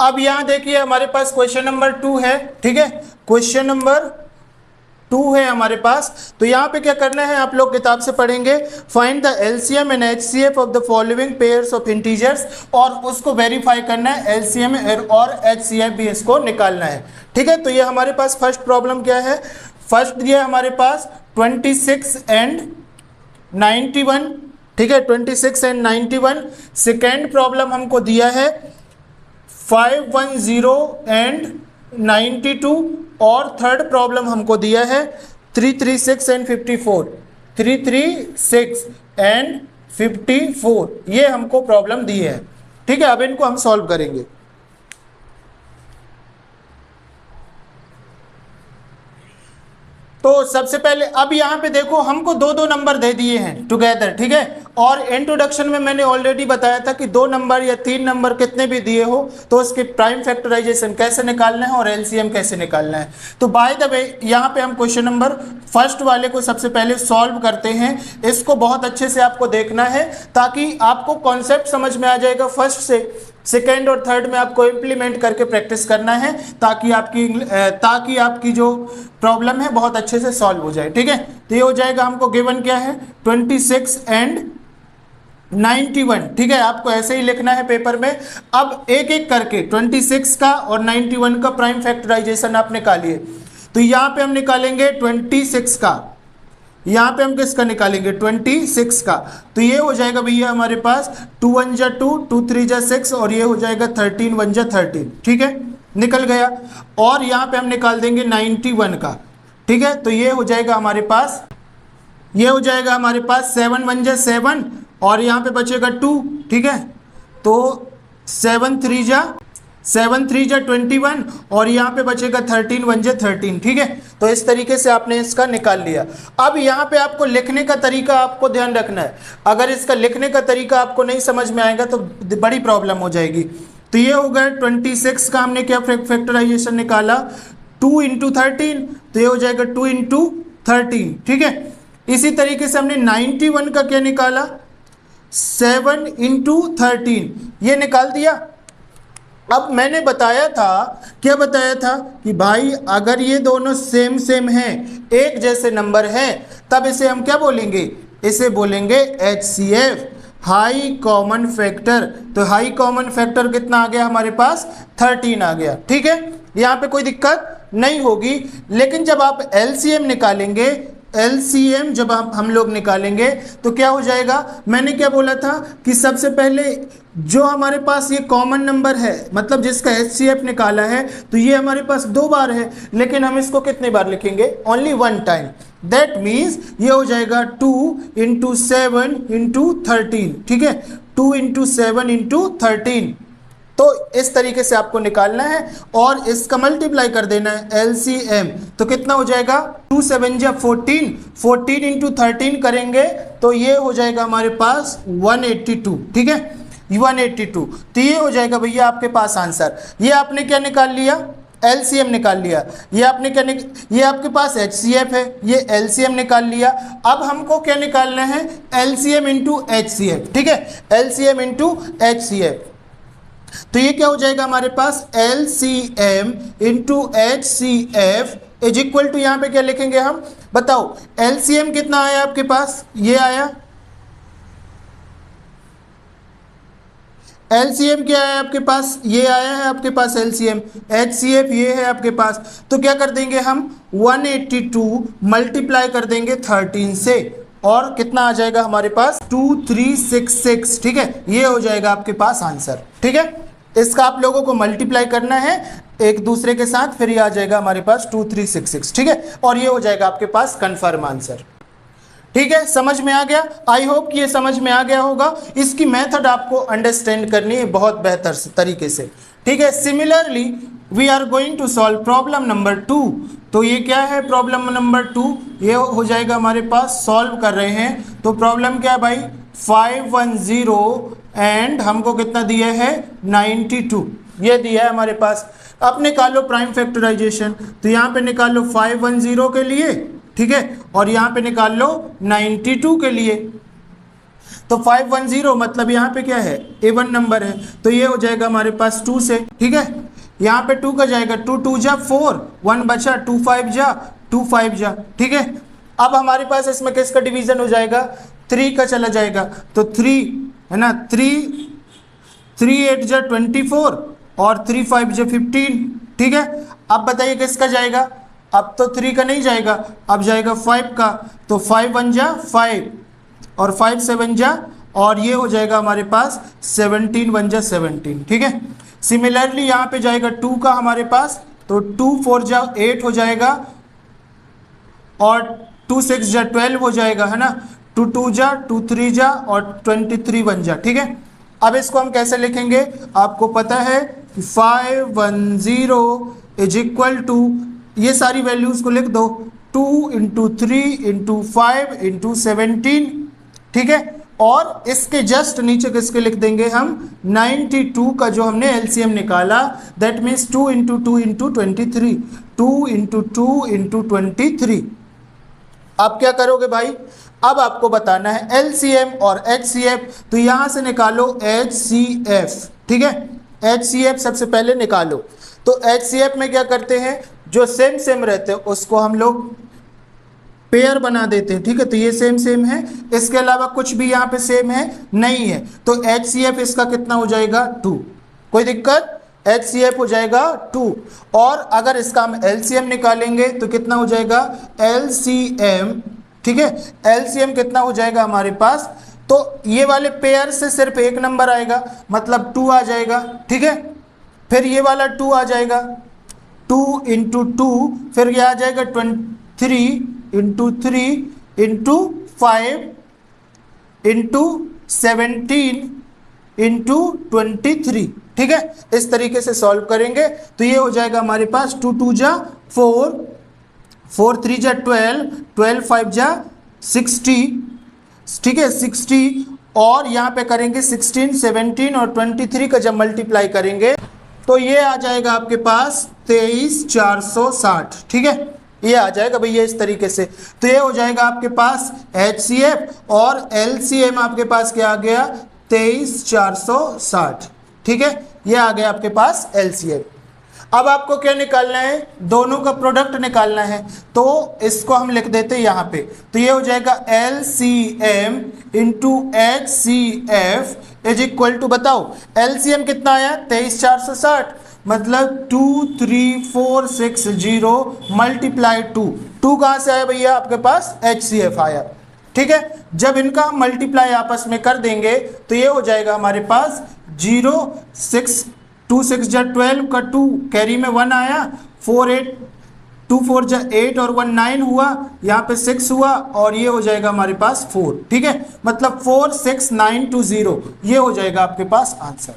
अब यहाँ देखिए हमारे पास क्वेश्चन नंबर 2 है, ठीक है, क्वेश्चन नंबर 2 है हमारे पास। तो यहाँ पे क्या करना है, आप लोग किताब से पढ़ेंगे, find the LCM and HCF of the following pairs of integers, और उसको वेरीफाई करना है, एलसीएम और एचसीएफ भी इसको निकालना है, ठीक है। तो ये हमारे पास फर्स्ट प्रॉब्लम क्या है, फर्स्ट दिया हमारे पास 26 एंड 91, ठीक है, 26 एंड 91। सेकेंड प्रॉब्लम हमको दिया है 510 एंड 92, और थर्ड प्रॉब्लम हमको दिया है 336 एंड 54, 336 एंड 54, ये हमको प्रॉब्लम दी है, ठीक है। अब इनको हम सॉल्व करेंगे। तो सबसे पहले अब यहाँ पे देखो हमको दो नंबर दे दिए हैं टुगेदर, ठीक है, और इंट्रोडक्शन में मैंने ऑलरेडी बताया था कि 2 नंबर या 3 नंबर कितने भी दिए हो तो उसके प्राइम फैक्टराइजेशन कैसे निकालना है और एलसीएम कैसे निकालना है। तो बाय द वे यहाँ पे हम क्वेश्चन नंबर फर्स्ट वाले को सबसे पहले सॉल्व करते हैं। इसको बहुत अच्छे से आपको देखना है ताकि आपको कॉन्सेप्ट समझ में आ जाएगा। फर्स्ट से सेकेंड और थर्ड में आपको इम्प्लीमेंट करके प्रैक्टिस करना है ताकि आपकी जो प्रॉब्लम है बहुत अच्छे से सॉल्व हो जाए, ठीक है। तो ये हो जाएगा, हमको गिवन क्या है 26 एंड 91, ठीक है, आपको ऐसे ही लिखना है पेपर में। अब एक एक करके 26 का और 91 का प्राइम फैक्टराइजेशन आप निकालिए। तो यहाँ पे हम निकालेंगे 26 का, यहाँ पे हम किसका निकालेंगे 26 का। तो ये हो जाएगा भैया हमारे पास 2 1 जा 2, 2 3 जा 6, और ये हो जाएगा 13 1 जा 13, ठीक है, निकल गया। और यहाँ पे हम निकाल देंगे 91 का, ठीक है। तो ये हो जाएगा हमारे पास, ये हो जाएगा हमारे पास 7 1 जा 7, और यहाँ पे बचेगा 2, ठीक है। तो 7 3 जा 21, और यहाँ पे बचेगा 13 1 जा 13, ठीक है। तो इस तरीके से आपने इसका निकाल लिया। अब यहाँ पे आपको लिखने का तरीका आपको ध्यान रखना है। अगर इसका लिखने का तरीका आपको नहीं समझ में आएगा तो बड़ी प्रॉब्लम हो जाएगी। तो ये हो गया 26 का हमने क्या फैक्टराइजेशन निकाला 2 इंटू 13, तो ये हो जाएगा 2 इंटू 13, ठीक है। इसी तरीके से हमने 91 का क्या निकाला 7 इंटू 13, ये निकाल दिया। अब मैंने बताया था, क्या बताया था कि भाई अगर ये दोनों सेम हैं, एक जैसे नंबर हैं, तब इसे हम क्या बोलेंगे, इसे बोलेंगे HCF, हाई कॉमन फैक्टर। तो हाई कॉमन फैक्टर कितना आ गया हमारे पास 13 आ गया, ठीक है, यहाँ पे कोई दिक्कत नहीं होगी। लेकिन जब आप LCM निकालेंगे, LCM जब हम लोग निकालेंगे तो क्या हो जाएगा, मैंने क्या बोला था कि सबसे पहले जो हमारे पास ये कॉमन नंबर है, मतलब जिसका HCF निकाला है, तो ये हमारे पास 2 बार है, लेकिन हम इसको कितने बार लिखेंगे, ओनली 1 टाइम। दैट मीन्स ये हो जाएगा 2 इंटू 7 इंटू 13, ठीक है, 2 इंटू 7 इंटू 13। तो इस तरीके से आपको निकालना है और इसका मल्टीप्लाई कर देना है LCM। तो कितना हो जाएगा 2 7 जा 14, 14 इंटू 13 करेंगे तो ये हो जाएगा हमारे पास 182, ठीक है, 182। तो ये हो जाएगा भैया आपके पास आंसर। ये आपने क्या निकाल लिया, LCM निकाल लिया। ये आपने क्या ये आपके पास HCF है, ये LCM निकाल लिया। अब हमको क्या निकालना है LCM इंटू HCF, ठीक है, LCM इंटू HCF। तो ये क्या हो जाएगा हमारे पास LCM into HCF is equal to, यहाँ पे क्या लिखेंगे हम, बताओ LCM कितना आया आपके पास, ये आया, LCM क्या है आपके पास, ये आया है आपके पास LCM, HCF ये है आपके पास। तो क्या कर देंगे हम 182 मल्टीप्लाई कर देंगे 13 से, और कितना आ जाएगा हमारे पास 2366, ठीक है, ये हो जाएगा आपके पास आंसर, ठीक है। इसका आप लोगों को मल्टीप्लाई करना है एक दूसरे के साथ, फिर ये आ जाएगा हमारे पास 2366, ठीक है, और ये हो जाएगा आपके पास कंफर्म आंसर, ठीक है। समझ में आ गया, आई होप कि ये समझ में आ गया होगा। इसकी मेथड आपको अंडरस्टैंड करनी है बहुत बेहतर तरीके से, ठीक है। Similarly we are going to solve problem number 2। तो ये क्या है प्रॉब्लम नंबर 2, ये हो जाएगा हमारे पास, सॉल्व कर रहे हैं। तो प्रॉब्लम क्या है भाई 510 एंड हमको कितना दिया है 92, ये दिया है हमारे पास। अब निकालो प्राइम फैक्टराइजेशन। तो यहाँ पे निकालो 510 के लिए, ठीक है, और यहाँ पे निकाल लो 92 के लिए। तो 510 मतलब यहाँ पे क्या है, इवन नंबर है, तो ये हो जाएगा हमारे पास 2 से, ठीक है। यहाँ पे 2 का जाएगा, 2 2 जा 4, 1 बचा, 2 5 जा 2 5 जा, ठीक है। अब हमारे पास इसमें किसका डिवीजन हो जाएगा, 3 का चला जाएगा, तो 3 है ना, 3 8 जा 24 और 3 5 जा 15, ठीक है। अब बताइए किसका जाएगा, अब तो 3 का नहीं जाएगा, अब जाएगा 5 का, तो 5 1 जा 5 और 5 7 जा, और ये हो जाएगा हमारे पास 17 1 जा 17, ठीक है। सिमिलरली यहाँ पे जाएगा 2 का हमारे पास, तो 2 4 जा 8 हो जाएगा और 2 6 जा 12 हो जाएगा, है ना, 2 2 जा 2 3 जा और 23 1 जा, ठीक है। अब इसको हम कैसे लिखेंगे, आपको पता है कि 510 इज इक्वल टू, ये सारी वैल्यूज को लिख दो, 2 इंटू 3 इंटू 5 इंटू 17, ठीक है। और इसके जस्ट नीचे किसके लिख देंगे हम, 92 का जो हमने एलसीएम निकाला, that means 2 into 2 into 23, 2 into 2 into 23। अब क्या करोगे भाई, अब आपको बताना है एलसीएम और एचसीएफ, तो यहां से निकालो एचसीएफ, ठीक है। एचसीएफ सबसे पहले निकालो, तो एचसीएफ में क्या करते हैं, जो सेम सेम रहते हैं उसको हम लोग पेयर बना देते हैं, ठीक है। तो ये सेम सेम है, इसके अलावा कुछ भी यहाँ पे सेम है नहीं है, तो एचसीएफ इसका कितना हो जाएगा, 2, कोई दिक्कत, एचसीएफ हो जाएगा 2। और अगर इसका हम एलसीएम निकालेंगे तो कितना हो जाएगा, एलसीएम, ठीक है। एलसीएम कितना हो जाएगा हमारे पास, तो ये वाले पेयर से सिर्फ एक नंबर आएगा, मतलब 2 आ जाएगा, ठीक है। फिर ये वाला 2 आ जाएगा, 2 इंटू 2, फिर ये आ जाएगा 23 इंटू 3 इंटू 5 इंटू 17 इंटू 23, ठीक है। इस तरीके से सॉल्व करेंगे तो ये हो जाएगा हमारे पास 2 2 जा 4, 4 3 जा 12, 12 5 जा 60, ठीक है 60, और यहाँ पे करेंगे 16 17 और 23 का जब मल्टीप्लाई करेंगे तो ये आ जाएगा आपके पास 23,460, ठीक है। ये आ जाएगा भैया इस तरीके से, तो ये हो जाएगा आपके पास एचसीएफ और एलसीएम आपके पास क्या आ गया, 23,460, ठीक है। ये आ गया आपके पास एलसीएम। अब आपको क्या निकालना है, दोनों का प्रोडक्ट निकालना है, तो इसको हम लिख देते हैं यहाँ पे, तो ये हो जाएगा LCM into HCF is equal to, बताओ एलसीएम कितना आया 23,460, मतलब 23460 मल्टीप्लाई 2, 2 कहाँ से आया भैया आपके पास, एचसीएफ आया, ठीक है। जब इनका हम मल्टीप्लाई आपस में कर देंगे तो ये हो जाएगा हमारे पास 0 6 2 6 जा 12 का 2 कैरी में 1 आया, 4 8 2 4 जा 8 और 1 9 हुआ, यहाँ पे 6 हुआ और ये हो जाएगा हमारे पास 4, ठीक है। मतलब 46920 ये हो जाएगा आपके पास आंसर,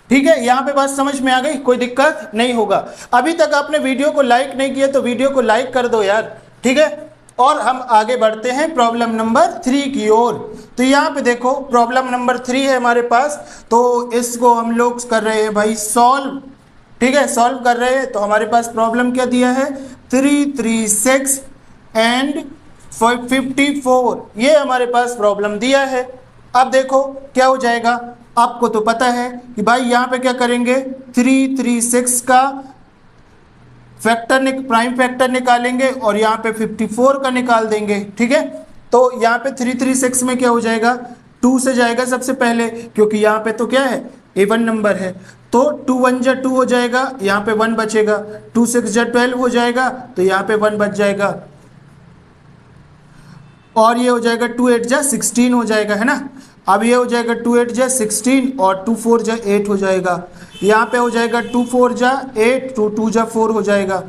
ठीक है। यहाँ पे बात समझ में आ गई, कोई दिक्कत नहीं होगा। अभी तक आपने वीडियो को लाइक नहीं किया तो वीडियो को लाइक कर दो यार, ठीक है। और हम आगे बढ़ते हैं प्रॉब्लम नंबर 3 की ओर। तो यहाँ पे देखो प्रॉब्लम नंबर 3 है हमारे पास, तो इसको हम लोग कर रहे हैं भाई सॉल्व, ठीक है। सॉल्व कर रहे हैं तो हमारे पास प्रॉब्लम क्या दिया है, 336 एंड 54, ये हमारे पास प्रॉब्लम दिया है। अब देखो क्या हो जाएगा, आपको तो पता है कि भाई यहाँ पे क्या करेंगे, 336 का फैक्टर प्राइम फैक्टर निकालेंगे और यहाँ पे 54 का निकाल देंगे, ठीक है। तो यहाँ पे 336 में क्या हो जाएगा, 2 से जाएगा सबसे पहले, क्योंकि यहाँ पे तो क्या है, इवन नंबर है, तो 2 1 जा 2 हो जाएगा, यहाँ पे 1 बचेगा, 2 6 जा 12 हो जाएगा, तो यहाँ पे 1 बच जाएगा, और ये हो जाएगा 2 8 जा 16 हो जाएगा, है ना। अब ये हो जाएगा 2 8 जा 16 और 2 4 जा 8 हो जाएगा, यहाँ पे हो जाएगा 2 4 जा 8, 2 2 जा 4 हो जाएगा,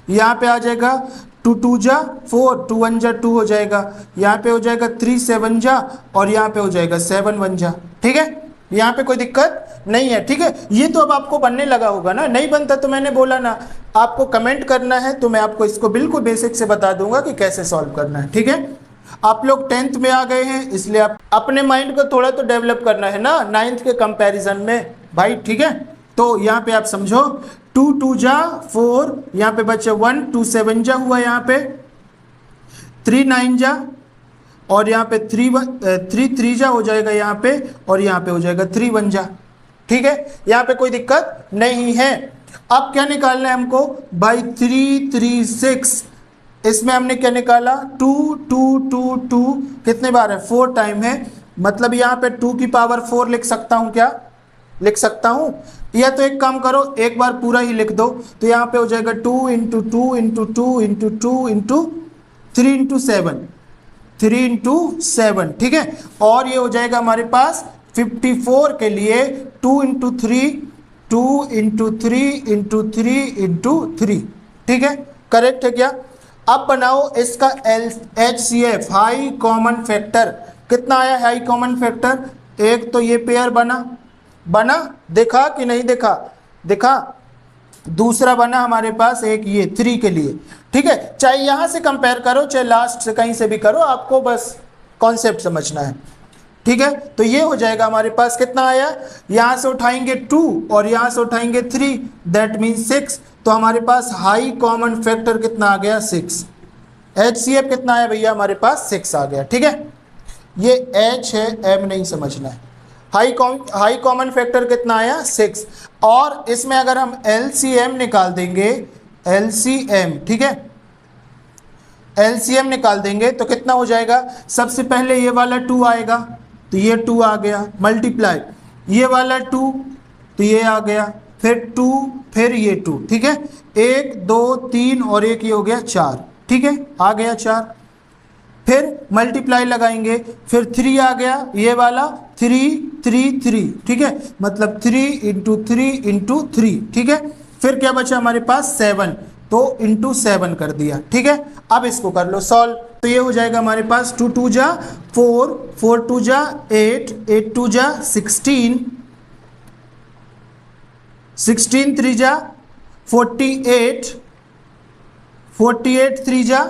यहाँ पे आ जाएगा 2 2 जा 4, 2 1 जा 2 हो जाएगा, यहाँ पे हो जाएगा 3 7 जा और यहाँ पे हो जाएगा 7 1 जा, ठीक है। यहाँ पे कोई दिक्कत नहीं है, ठीक है। ये तो अब आपको बनने लगा होगा ना, नहीं बनता तो मैंने बोला ना, आपको कमेंट करना है तो मैं आपको इसको बिल्कुल बेसिक से बता दूंगा कि कैसे सॉल्व करना है, ठीक है। आप लोग 10th में आ गए हैं, इसलिए आप अपने माइंड को थोड़ा तो डेवलप करना है ना 9th के कंपैरिजन में भाई, ठीक है। तो यहाँ पे आप समझो 2 2 जा 4, यहाँ पे बचे 1, 2 7 जा हुआ, यहाँ पे 3 9 जा और यहाँ पे 3 3 हो जाएगा यहाँ पे, और यहाँ पे हो जाएगा 3 1 जा। ठीक है, यहाँ पे कोई दिक्कत नहीं है। अब क्या निकालना है हमको भाई, 3 3 6, इसमें हमने क्या निकाला 2 2 2 2, कितने बार है 4 टाइम है, मतलब यहाँ पे 2 की पावर 4 लिख सकता हूँ, क्या लिख सकता हूँ? या तो एक काम करो, एक बार पूरा ही लिख दो, तो यहाँ पे हो जाएगा 2 into 2 into 2 into 2 into 3 into 7, 3 into 7। ठीक है, और ये हो जाएगा हमारे पास 54 के लिए 2 इंटू 3, 2 इंटू 3 इंटू 3 इंटू 3। ठीक है, करेक्ट है क्या? अब बनाओ इसका HCF, हाई कॉमन फैक्टर। कितना आया हाई कॉमन फैक्टर? एक तो ये पेयर बना देखा कि नहीं देखा? देखा। दूसरा बना हमारे पास एक ये 3 के लिए। ठीक है, चाहे यहां से कंपेयर करो चाहे लास्ट से कहीं से भी करो, आपको बस कॉन्सेप्ट समझना है। ठीक है, तो ये हो जाएगा हमारे पास, कितना आया, यहां से उठाएंगे 2 और यहां से उठाएंगे 3, दैट मीन्स 6। तो हमारे पास हाई कॉमन फैक्टर कितना आ गया 6। HCF कितना आया भैया हमारे पास 6 आ गया। ठीक है, ये H है, M नहीं समझना है। हाई कॉमन फैक्टर कितना आया 6, और इसमें अगर हम LCM निकाल देंगे, LCM, ठीक है, LCM निकाल देंगे तो कितना हो जाएगा, सबसे पहले ये वाला 2 आएगा, तो ये 2 आ गया, मल्टीप्लाई ये वाला 2 तो ये आ गया, फिर 2, फिर ये 2। ठीक है, 1 2 3 और एक ये हो गया 4। ठीक है, आ गया 4, फिर मल्टीप्लाई लगाएंगे, फिर 3 आ गया, ये वाला 3 3 3। ठीक है, मतलब 3 इंटू 3 इंटू 3। ठीक है, फिर क्या बचा हमारे पास 7, तो इंटू 7 कर दिया। ठीक है, अब इसको कर लो सॉल्व, तो ये हो जाएगा हमारे पास 2 2 जा 4, 4 2 जा 8, 8 2 जा 16, 16 3 जा 48, 48 3 जा।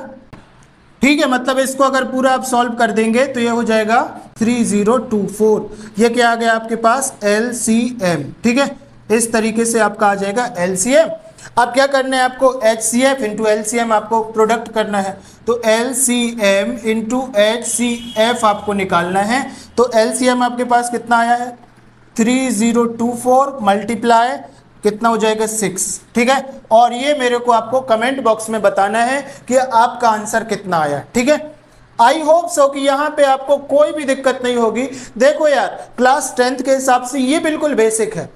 ठीक है, मतलब इसको अगर पूरा आप सॉल्व कर देंगे तो ये हो जाएगा 3024। ये क्या आ गया आपके पास LCM। ठीक है, इस तरीके से आपका आ जाएगा LCM। अब क्या करना है आपको, HCF इंटू LCM आपको प्रोडक्ट करना है, तो LCM इंटू HCF आपको निकालना है। तो LCM आपके पास कितना आया है 3024 मल्टीप्लाई कितना हो जाएगा 6। ठीक है, और ये मेरे को आपको कमेंट बॉक्स में बताना है कि आपका आंसर कितना आया। ठीक है, आई होप सो कि यहाँ पे आपको कोई भी दिक्कत नहीं होगी। देखो यार, क्लास 10th के हिसाब से ये बिल्कुल बेसिक है।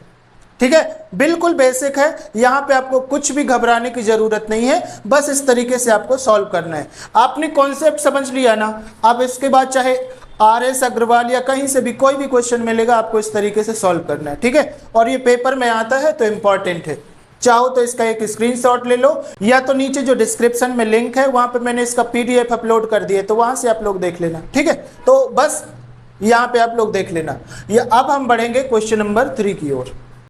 ठीक है, बिल्कुल बेसिक है, यहाँ पे आपको कुछ भी घबराने की जरूरत नहीं है, बस इस तरीके से आपको सॉल्व करना है। आपने कॉन्सेप्ट समझ लिया ना, अब इसके बाद चाहे RS अग्रवाल या कहीं से भी कोई भी क्वेश्चन मिलेगा, आपको इस तरीके से सॉल्व करना है। ठीक है, और ये पेपर में आता है तो इम्पॉर्टेंट है। चाहो तो इसका एक स्क्रीनशॉट ले लो, या तो नीचे जो डिस्क्रिप्शन में लिंक है वहां पे मैंने इसका PDF अपलोड कर दिया, तो वहां से आप लोग देख लेना। ठीक है, तो बस यहाँ पे आप लोग देख लेना। ये अब हम बढ़ेंगे क्वेश्चन नंबर 3 की ओर।